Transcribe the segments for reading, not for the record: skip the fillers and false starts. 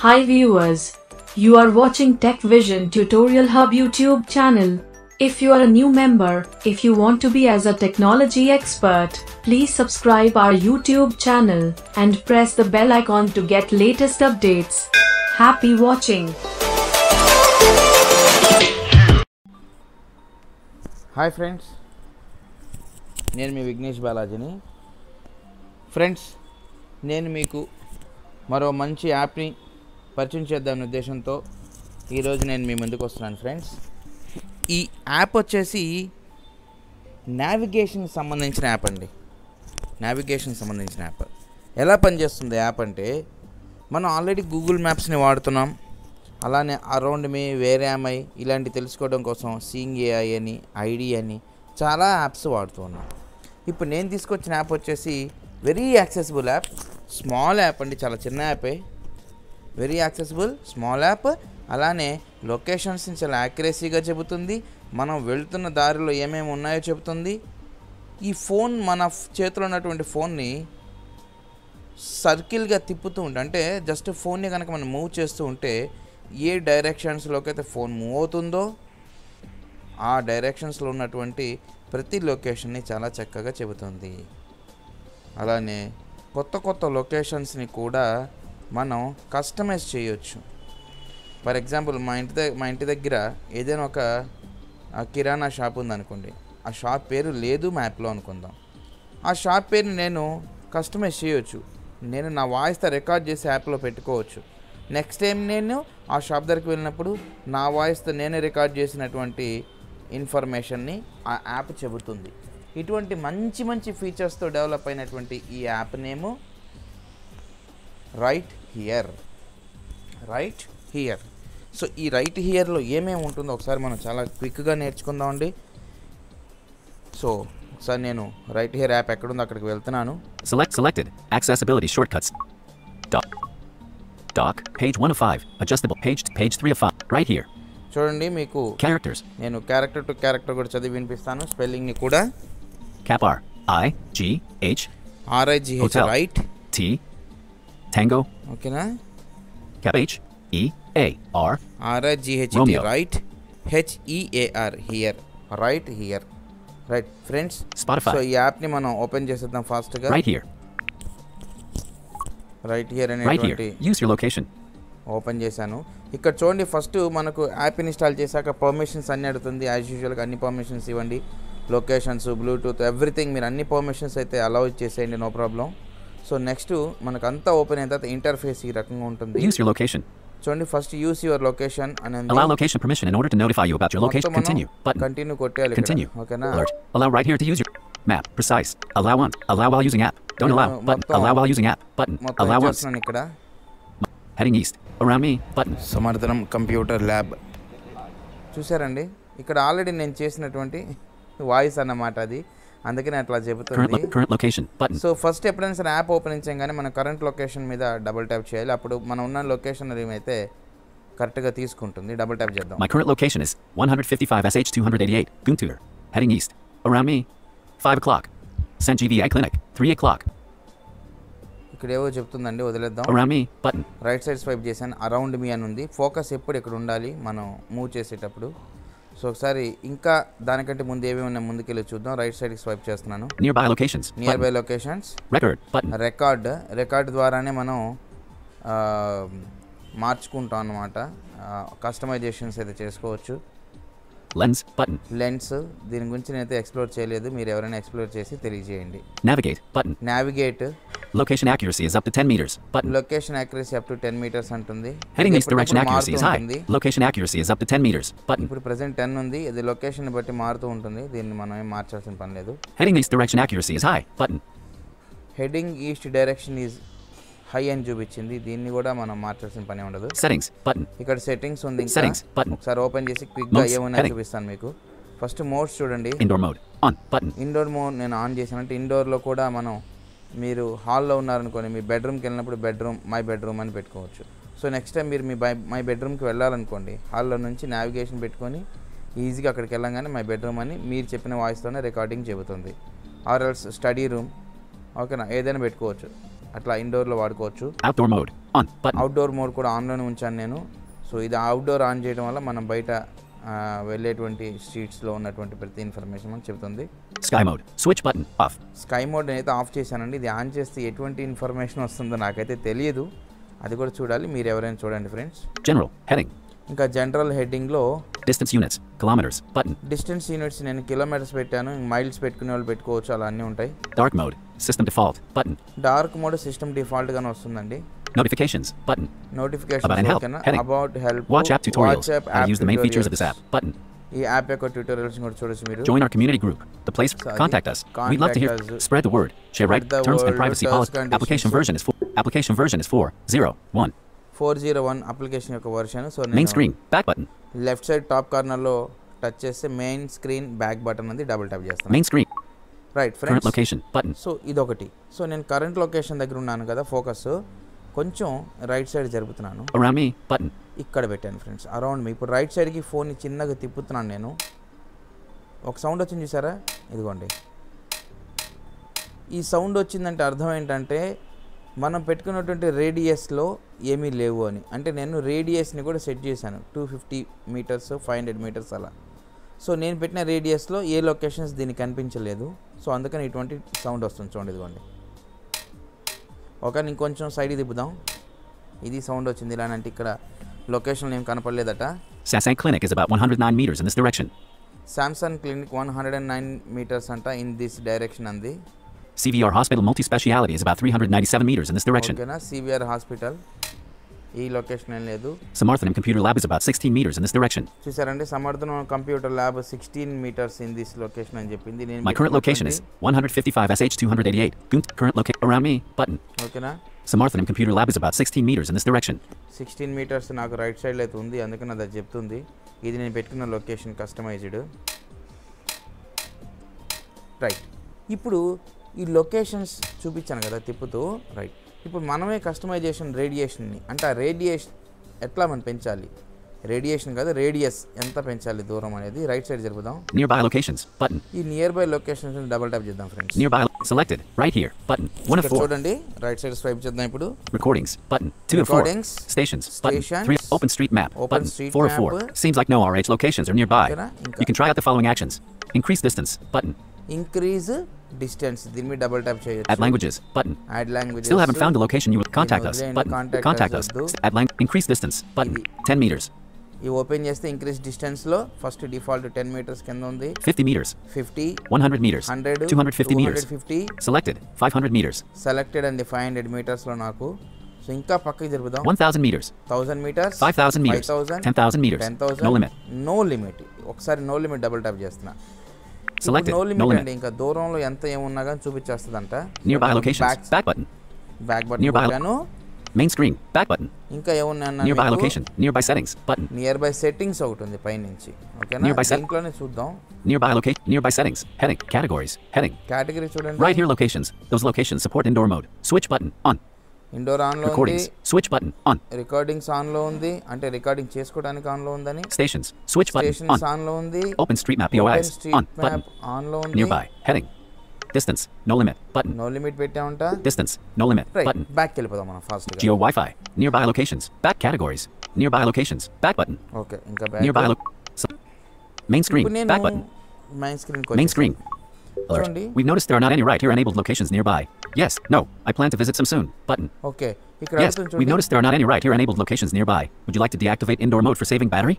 Hi viewers, you are watching TechVision Tutorial Hub YouTube channel. If you are a new member, if you want to be as a technology expert, please subscribe our YouTube channel and press the bell icon to get latest updates. Happy watching. Hi friends, నేను మీ Vignesh బాలాజీని. Friends, నేను మీకు మరో మంచి యాప్ని పరిచయం చేద్దామనే ఉద్దేశంతో ఈరోజు నేను మీ ముందుకు వస్తున్నాను. ఫ్రెండ్స్, ఈ యాప్ వచ్చేసి నావిగేషన్కి సంబంధించిన యాప్ అండి. నావిగేషన్కి సంబంధించిన యాప్ ఎలా పనిచేస్తుంది యాప్ అంటే, మనం ఆల్రెడీ గూగుల్ మ్యాప్స్ని వాడుతున్నాం. అలానే around me wear am I ఇలాంటి తెలుసుకోవడం కోసం సీయింగ్ ఏఐ అని, ఐడి అని చాలా యాప్స్ వాడుతూ ఉన్నాం. ఇప్పుడు నేను తీసుకొచ్చిన యాప్ వచ్చేసి very accessible app, small app అండి, చాలా చిన్న యాపే. Very accessible small app. అలానే లొకేషన్స్ని చాలా యాక్యురసీగా చెబుతుంది. మనం వెళ్తున్న దారిలో ఏమేమి ఉన్నాయో చెబుతుంది. ఈ ఫోన్, మన చేతిలో ఉన్నటువంటి ఫోన్ని సర్కిల్గా తిప్పుతూ ఉంటే, అంటే జస్ట్ ఫోన్ని కనుక మనం మూవ్ చేస్తూ ఉంటే ఏ డైరెక్షన్స్లోకి అయితే ఫోన్ మూవ్ అవుతుందో ఆ డైరెక్షన్స్లో ఉన్నటువంటి ప్రతి లొకేషన్ని చాలా చక్కగా చెబుతుంది. అలానే కొత్త కొత్త లొకేషన్స్ని కూడా మనం కస్టమైజ్ చేయొచ్చు. ఫర్ ఎగ్జాంపుల్, మా ఇంటి దగ్గర ఏదైనా ఒక కిరాణా షాప్ ఉందనుకోండి. ఆ షాప్ పేరు లేదు మ్యాప్లో అనుకుందాం. ఆ షాప్ పేరుని నేను కస్టమైజ్ చేయొచ్చు. నేను నా వాయిస్తో రికార్డ్ చేసి యాప్లో పెట్టుకోవచ్చు. నెక్స్ట్ టైం నేను ఆ షాప్ దగ్గరికి వెళ్ళినప్పుడు నా వాయిస్తో నేనే రికార్డ్ చేసినటువంటి ఇన్ఫర్మేషన్ని ఆ యాప్ చెబుతుంది. ఇటువంటి మంచి మంచి ఫీచర్స్తో డెవలప్ అయినటువంటి ఈ యాప్ నేము RightHear. సో ఈ RightHearలో ఏమేమి ఉంటుందో ఒకసారి మనం చాలా క్విక్గా నేర్చుకుందామండి. సో ఒకసారి నేను RightHear యాప్ ఎక్కడుందో అక్కడికి వెళ్తున్నాను. Selected. Accessibility shortcuts. Dock. Page 1 of 5. Adjustable. Page 3 of 5. RightHear. చూడండి, మీకు Characters. నేను క్యారెక్టర్ టు క్యారెక్టర్ కూడా చదివి వినిపిస్తాను. స్పెల్లింగ్ని కూడా Cap R. I-G-H. RIGH. Hotel. Right. T. Tango. ఓకేనా? Cap H. E-A-R. RIGH. Romeo. Right. HEAR. Here. RightHear. Right friends. Spotify. So ఈ యాప్ని మనం ఓపెన్ చేసేద్దాం ఫాస్ట్గా. RightHear. RightHear అనేటువంటి Use your location. ఓపెన్ చేశాను. ఇక్కడ చూడండి, ఫస్ట్ మనకు యాప్ ఇన్స్టాల్ చేశాక పర్మిషన్స్ అన్నీ అడుగుతుంది. యాజ్ యూజువల్గా అన్ని పర్మిషన్స్ ఇవ్వండి. లొకేషన్స్, బ్లూటూత్, ఎవ్రీథింగ్ మీరు అన్ని పర్మిషన్స్ అయితే అలౌ చేసేయండి, నో ప్రాబ్లం. సో నెక్స్ట్ మనకు అంతా ఓపెన్ అయిన తర్వాత ఇంటర్ఫేస్ ఈ రకంగా ఉంటుంది. Use your location. చూడండి, ఫస్ట్ యూస్ యువర్ లొకేషన్ అని ఉంది. Allow location permission in order to notify you about your location. Continue. Button. Continue కొట్టాలి. Continue. ఓకేనా? Alert. Allow RightHear to use your map. Precise. Allow once. Allow while using app. Don't allow. Button. Allow while using app. Button. Allow once. ఇక్కడ Heading east. Around me. Button. సమర్థనం computer lab చూసారండి. ఇక్కడ already నేను చేసినటువంటి voice అన్నమాట అది, అందుకని అట్లా చెబుతుంది. Current location. Button. So first ఎప్పుడైనా సరే యాప్ ఓపెన్ చేయగానే మన కరెంట్ లొకేషన్ మీద డబుల్ ట్యాప్ చేయాలి. అప్పుడు మనం ఉన్న లొకేషన్ ఏమైతే కరెక్ట్గా తీసుకుంటుంది. డబుల్ ట్యాప్ చేద్దాం. My current location is 155 SH 288 Guntur. Heading east. Around me. 5 o'clock. St. GVI Clinic. 3 o'clock. ఇక్కడ ఏవో చెప్తుందండి, వదిలేద్దాం. Around me. Button. Right side swipe చేశాను. అరౌండ్ మీ అని ఉంది. ఫోకస్ ఎప్పుడు ఇక్కడ ఉండాలి మనం మూవ్ చేసేటప్పుడు. సో ఒకసారి ఇంకా దానికంటే ముందు ఏమేమి ఉన్నాయి ముందుకెళ్ళి చూద్దాం. రైట్ సైడ్కి స్వైప్ చేస్తున్నాను. Nearby locations. Near by locations. Record. Button. Record ద్వారానే మనం మార్చుకుంటాం అన్నమాట. కస్టమైజేషన్స్ అయితే చేసుకోవచ్చు. Lens. Button. లెన్స్, దీని గురించి నేనైతే ఎక్స్ప్లోర్ చేయలేదు. మీరు ఎవరైనా ఎక్స్ప్లోర్ చేసి తెలియజేయండి. Navigate. Button. Navigate. Location accuracy is up to 10 meters. Button. Location accuracy up to 10 meters అంటుంది. Heading east direction accuracy is high. Location accuracy is up to 10 meters. Button. ఇప్పుడు ప్రెసెంట్ 10 ఉంది. ఇది location బట్టి మారుతూ ఉంటుంది. దీన్ని మనం ఏం మార్చాల్సిన పని లేదు. Heading east direction accuracy is high. Button. Heading east direction is high అని చూపించింది. దీన్ని కూడా మనం మార్చాల్సిన పని ఉండదు. Settings. Button. ఇక్కడ సెట్టింగ్స్ ఉంది. Settings. Button. ఒకసారి ఓపెన్ చేసి క్విక్గా ఏమన్నా చూపిస్తాను మీకు. ఫస్ట్ మోడ్స్ చూడండి. Indoor mode. On. Button. Indoor mode నేను ఆన్ చేశానంటే ఇండోర్లో కూడా మనం, మీరు హాల్లో ఉన్నారనుకోండి, మీ బెడ్రూమ్కి వెళ్ళినప్పుడు బెడ్రూమ్, మై బెడ్రూమ్ అని పెట్టుకోవచ్చు. సో నెక్స్ట్ టైం మీరు మీ మై బెడ్రూమ్కి వెళ్ళాలనుకోండి, హాల్లో నుంచి నావిగేషన్ పెట్టుకొని ఈజీగా అక్కడికి వెళ్ళంగానే మై బెడ్రూమ్ అని మీరు చెప్పిన వాయిస్తోనే రికార్డింగ్ చెబుతుంది. ఆర్ ఎల్స్ స్టడీ రూమ్, ఓకేనా, ఏదైనా పెట్టుకోవచ్చు. అట్లా ఇండోర్లో వాడుకోవచ్చు. Outdoor mode on button. Outdoor mode కూడా ఆన్లోనే ఉంచాను నేను. సో ఇది అవుట్డోర్ ఆన్ చేయడం వల్ల మనం బయట వెళ్ళేటువంటి స్ట్రీట్స్లో ఉన్నటువంటి ప్రతి ఇన్ఫర్మేషన్ మనకు చెబుతుంది. Sky mode switch button off. Sky mode అయితే ఆఫ్ చేశానండి. ఇది ఆన్ చేస్తే ఎటువంటి ఇన్ఫర్మేషన్ వస్తుందో నాకైతే తెలియదు. అది కూడా చూడాలి. మీరు ఎవరైనా చూడండి ఫ్రెండ్స్. General heading. ఇంకా జనరల్ హెడ్డింగ్లో Distance units kilometers button. Distance units నేను కిలోమీటర్స్ పెట్టాను. మైల్స్ పెట్టుకునే వాళ్ళు పెట్టుకోవచ్చు, అలా అన్నీ ఉంటాయి. Dark mode system default button. Dark mode system డిఫాల్ట్గానే వస్తుందండి. Notifications button. Notification About and help heading. About help, Watch app tutorials. How to use the main features of this app button. ఈ app యొక్క tutorials కూడా చూడొచ్చు మీరు. Join our community group. The place contact us. We'd love to hear. Spread the word. Share right terms and privacy policy. Application version is 401. 401 application యొక్క version. So Main screen back button. Left side top కార్నర్లో touch చేస్తే main screen back button ఉంది, double tap చేస్తాను. Main screen. Right Current friends. location button. So ఇదొకటి. So నేను current location దగ్గర ఉన్నాను కదా, ఫోకస్ కొంచెం రైట్ సైడ్ జరుపుతున్నాను. Around me button. ఇక్కడ పెట్టాను ఫ్రెండ్స్, అరౌండ్ మీ. ఇప్పుడు రైట్ సైడ్కి ఫోన్ని చిన్నగా తిప్పుతున్నాను నేను. ఒక సౌండ్ వచ్చింది చూసారా, ఇదిగోండి. ఈ సౌండ్ వచ్చిందంటే అర్థం ఏంటంటే మనం పెట్టుకున్నటువంటి రేడియస్లో ఏమీ లేవు అని. అంటే నేను రేడియస్ని కూడా సెట్ చేశాను 250 మీటర్స్ 500 మీటర్స్ అలా. సో నేను పెట్టిన రేడియస్లో ఏ లొకేషన్స్ దీనికి కనిపించలేదు. సో అందుకని ఇటువంటి సౌండ్ వస్తుంది చూడండి, ఇదిగోండి. ఓకే, ఇంకొంచెం సైడ్ తిప్పుదాం. ఇది సౌండ్ వచ్చింది ఇలా అంటే ఇక్కడ లొకేషన్ ఏం కనపడలేదట. Samsung Clinic is about 109 meters in this direction. Samsung clinic 109 metres అంట ఇన్ దిస్ డైరెక్షన్ అంది. CVR Hospital Multi-Speciality is about 397 meters in this direction. ఓకేనా, సివిఆర్ హాస్పిటల్ ఈ లొకేషన్ ఏం లేదు. Samarthanam Computer Lab is about 16 meters in this direction. చూసారండి, Samarthanam computer lab 16 metres in this location అని చెప్పింది. My current location is 155 SH 288. Current location around me button. ఓకేనా, Samarthanam Computer Lab is about 16 meters in this direction. 16 metres నాకు right సైడ్లో అయితే ఉంది, అందుకని అది చెప్తుంది. ఇది నేను పెట్టుకున్న లొకేషన్ కస్టమైజ్డ్. రైట్, ఇప్పుడు ఈ లొకేషన్స్ చూపించాను కదా తిప్పుతూ. రైట్, ఇప్పుడు మనమే కస్టమైజేషన్ రేడియేషన్ని, అంటే ఆ రేడియేషన్ ఎట్లా మనం పెంచాలి, రేడియేషన్ కాదు రేడియస్ ఎంత పెంచాలి దూరం అనేది రైట్ సైడ్ జరుపుదాం. Nearby locations button. ఈ nearby locations double tap చేద్దాం friends. Nearby selected right here button. 1 of 4. చూడండి రైట్ సైడ్ స్వైప్ చేద్దాం. ఇప్పుడు Recordings button. 2 of 4. Recordings. Stations button. Stations. 3 open street map Open button. street 4 of 4. map. Seems like no RH locations are nearby. Okay, ఇంకా. You can try out the following actions. Increase distance button. Increase distance, దీని మీద double tap చేయొచ్చు. Add languages button. Add language. Still haven't found the location you would contact us వదిలేయండి, button. contact us us. వద్దు. Add increase distance button. 10 meters. ఈ open చేస్తే increase డిస్టెన్స్లో first default 10 metres కింద ఉంది. 50 meters. 50, 100 meters. 100, 250 meters. 250. Selected 500 meters. Selected అండి 500 మీటర్స్లో నాకు. సో ఇంకా పక్కకి జరుపుదాం. 1000 meters. 1000 metres, 5000 meters. 5000, 10,000 meters. 10,000. No limit. No limit. ఒకసారి నో లిమిట్ డబుల్ ట్యాప్ చేస్తున్నా. Selected. No No limit limit. అండి, ఇంకా దూరంలో ఎంత ఏమున్నా కానీ చూపించేస్తుందంట. Nearby locations. Back button. Back button Nearby. కొట్టాను. Main screen. Back button. ఇంకా ఏమున్నా Nearby location. Nearby settings button. Near by settings ఒకటి ఉంది పైనుంచి. ఓకేనా, Nearby set- దీంట్లోనే చూద్దాం. Nearby location. Nearby settings. Heading. Categories. Heading. Category చూడండి. Right here locations. Those locations support indoor mode. Switch button on. Indoor ఆన్లో ఉంది. Recordings. Switch button on. Recordings ఆన్లో ఉంది, అంటే రికార్డింగ్ చేసుకోవడానికి ఆన్లో ఉందని. Stations. Switch button stations on. ఆన్లో ఉంది. Open street map open POIs street on button. Map ఆన్లో ఉంది. Nearby. Heading. Distance. No limit button. No limit పెట్టామంట. Distance. No limit right, button. Back వెళ్ళిపోదాం మనం ఫాస్ట్ గా. Geo Wi-Fi. Nearby locations. Back categories. Nearby locations. Back button. Okay, ఇంకా Nearby back. main screen. ఇప్పుడు నేను Back button. Main screen Main screen. Alert. చూడండి. We've noticed there are not any RightHear enabled locations nearby. Yes. No. I plan to visit some soon. Button. Okay, ఇక్కడ Yes. అడుగుతుంది We've చూడండి. noticed there are not any RightHear enabled locations nearby. Would you like to deactivate indoor mode for saving battery?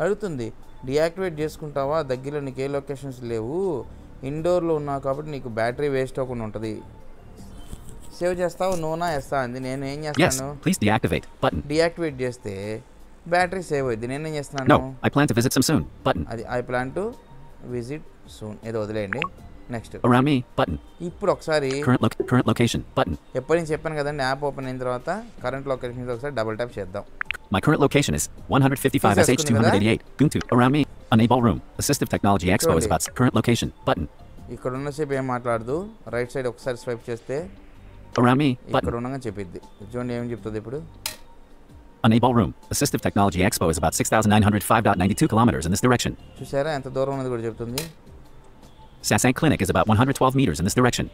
అడుగుతుంది deactivate చేసుకుంటావా, దగ్గరలో నీకు ఏ locations లేవు, ఇండోర్లో ఉన్నావు కాబట్టి నీకు బ్యాటరీ వేస్ట్ అవ్వకుండా ఉంటుంది. సేవ్ చేస్తావు, నోనా వేస్తా అంది. నేను ఏం Yes. చేస్తాను, Please deactivate. Button. డియాక్టివేట్ చేస్తే బ్యాటరీ సేవ్ అయింది. నేనేం చేస్తున్నాను, No. I plan to visit some soon. Button. అది I plan to visit soon, ఏదో వదిలేయండి. Next, Around me. Button. ఇప్పుడు ఒకసారి Current location. Button. ఎప్పటి నుంచి చెప్పాను కదండి, యాప్ ఓపెన్ అయిన తర్వాత కరెంట్ లొకేషన్ ఒకసారి డబుల్ ట్యాప్ చేద్దాం. My current location is 155 SH 288. Guntu. Around me. Unable room. Assistive Technology Expo is about current location. Button. ఇక్కడ ఉన్నసేపు ఏం మాట్లాడదు. రైట్ సైడ్ ఒకసారి స్వైప్ చేస్తే Around me. ఇక్కడ Button. ఉండగా చెప్పిద్ది. చూడండి ఏం చెప్తుంది ఇప్పుడు. Unable room. Assistive Technology Expo is about 6,905.92 kilometers in this direction. చూసారా ఎంత దూరం ఉన్నది కూడా చెప్తుంది. Samsung Clinic is about 112 meters in this direction.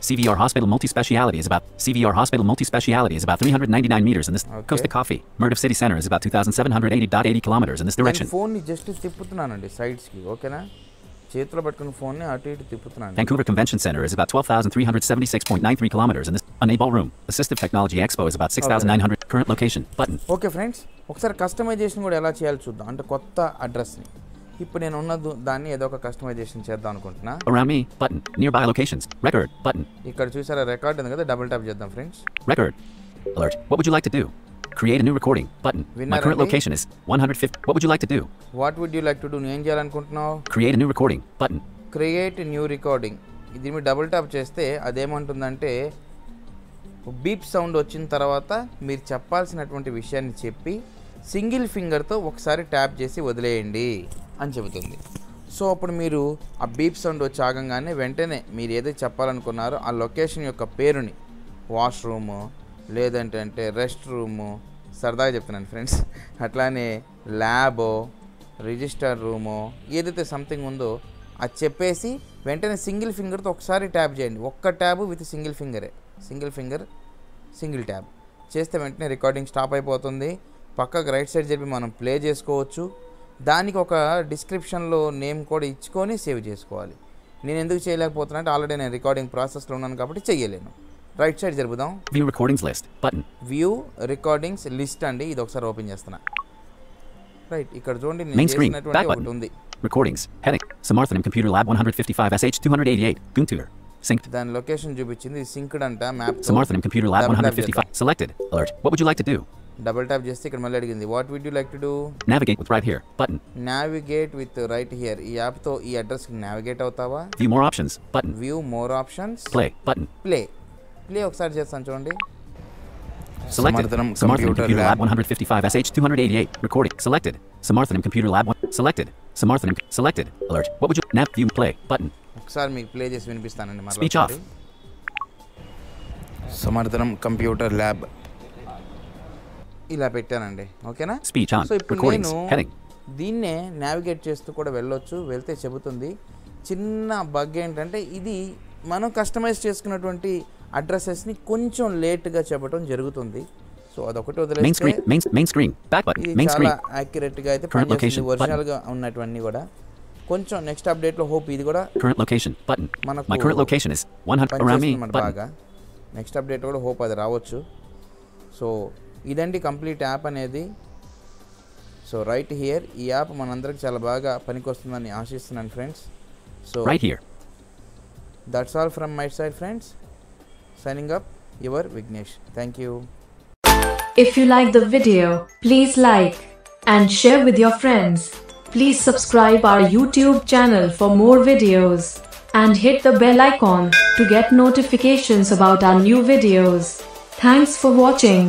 CVR Hospital Multispeciality is about 399 meters in this. Coast to Coffee, Murdoch City Center is about 2,780.80 kilometers in this direction. Phone ని just తిప్పుతున్నానండి sides కి, ఓకేనా? చేతిలో పట్టుకున్న phone ని అటు ఇటు తిప్పుతున్నాను. Vancouver Convention Center is about 12,376.93 kilometers in this. Unable ballroom. Assistive Technology Expo is about 6,900. Current location button. Okay friends, ఒకసారి customization కూడా ఎలా చేయాలో చూద్దాం. అంటే కొత్త అడ్రస్ ని ఇప్పుడు నేను ఉన్న దాన్ని ఏదో ఒక కస్టమైజేషన్ చేద్దాం అనుకుంటున్నా. Around me button. Nearby locations. Record button. ఇక్కడ చూసారా రికార్డ్ ఉంది కదా, డబుల్ ట్యాప్ చేద్దాం friends. Record. Alert. What would you like to do? Create a new recording button. My current location is 150. What would you like to do? What would you like to do? నేను చేయాలనుకుంటున్నావు. Create a new recording button. Create a new recording. ఇది మీరు double tap చేస్తే అదేమంటుందంటే beep sound వచ్చిన తర్వాత మీరు చెప్పాల్సినటువంటి విషయాన్ని చెప్పి సింగిల్ ఫింగర్తో ఒకసారి ట్యాప్ చేసి వదిలేయండి అని చెబుతుంది. సో అప్పుడు మీరు ఆ బీప్ సౌండ్ వచ్చి ఆగంగానే వెంటనే మీరు ఏదైతే చెప్పాలనుకున్నారో ఆ లొకేషన్ యొక్క పేరుని, వాష్రూము లేదంటే రెస్ట్ రూము, సరదాగా చెప్తున్నాను ఫ్రెండ్స్, అట్లానే ల్యాబో రిజిస్టర్ రూమో ఏదైతే సంథింగ్ ఉందో అది చెప్పేసి వెంటనే సింగిల్ ఫింగర్తో ఒకసారి ట్యాప్ చేయండి. ఒక్క tab with single finger single tab చేస్తే వెంటనే రికార్డింగ్ స్టాప్ అయిపోతుంది. పక్కకు రైట్ సైడ్ చెప్పి మనం ప్లే చేసుకోవచ్చు. దానికి ఒక డిస్క్రిప్షన్లో నేమ్ కూడా ఇచ్చుకొని సేవ్ చేసుకోవాలి. నేను ఎందుకు చేయలేకపోతున్నా అంటే ఆల్రెడీ నేను రికార్డింగ్ ప్రాసెస్లో ఉన్నాను కాబట్టి చెయ్యలేను. రైట్ సైడ్ జరుపుదాం. View recordings list button. View recordings list అండి, ఇది ఒకసారి ఓపెన్ చేస్తున్నా. రైట్, ఇక్కడ చూడండి నేను చేసినటువంటి ఒకటి ఉంది. Recordings heading Samarthanam Computer Lab 155 SH 288 Guntur synced. దాని లొకేషన్ చూపించింది, ఇది సింక్డ్ అంట map. Samarthanam Computer Lab 155 selected. Alert. What would you like to do? Double tap చేస్తే ఇక్కడ మళ్ళీ అడిగింది what would you like to do. Navigate with RightHear button. Navigate with RightHear. ఈ app తో ఈ అడ్రస్ కి నావిగేట్ అవుతావా? View more options button. View more options. Play button. Play ఒకసారి చేస్తాను చూడండి. Selected. Samarthanam Computer Lab 155 SH 288 recording selected. Samarthanam Computer Lab 1 selected. Samarthanam selected. Alert. What would you nav view play button. ఒకసారి మీకు play చేసి వినిపిస్తానండి మళ్ళీ. Speech off. Samarthanam Computer Lab ఇలా పెట్టానండి, ఓకేనా? Speech on. సో ఇప్పుడు Recordings నేను heading. దీన్నే నావిగేట్ చేస్తూ కూడా వెళ్ళొచ్చు, వెళ్తే చెబుతుంది. చిన్న బగ్ ఏంటంటే ఇది మనం కస్టమైజ్ చేసుకున్నటువంటి అడ్రసెస్ని కొంచెం లేట్గా చెప్పడం జరుగుతుంది. సో అదొకటి వదిలేస్తే main screen back button. Main screen. చాలా యాక్యురేట్గా అయితే పనిచేస్తుంది. ఒరిజినల్గా ఉన్నటువన్నీ కూడా కొంచెం నెక్స్ట్ అప్డేట్లో హోప్ ఇది కూడా current location button. My current location is 100 around me button. Next update కూడా హోప్ అది రావచ్చు. సో ఇదండి కంప్లీట్ యాప్ అనేది. సో రైట్ హియర్ ఈ యాప్ మనందరికి చాలా బాగా పనికొస్తుందని ఆశిస్తున్నాను friends. So RightHear. That's all from my side friends. Signing up, your Vignesh. Thank you. If you like the video, please like and share with your friends. Please subscribe our YouTube channel for more videos and hit the bell icon to get notifications about our new videos. Thanks for watching.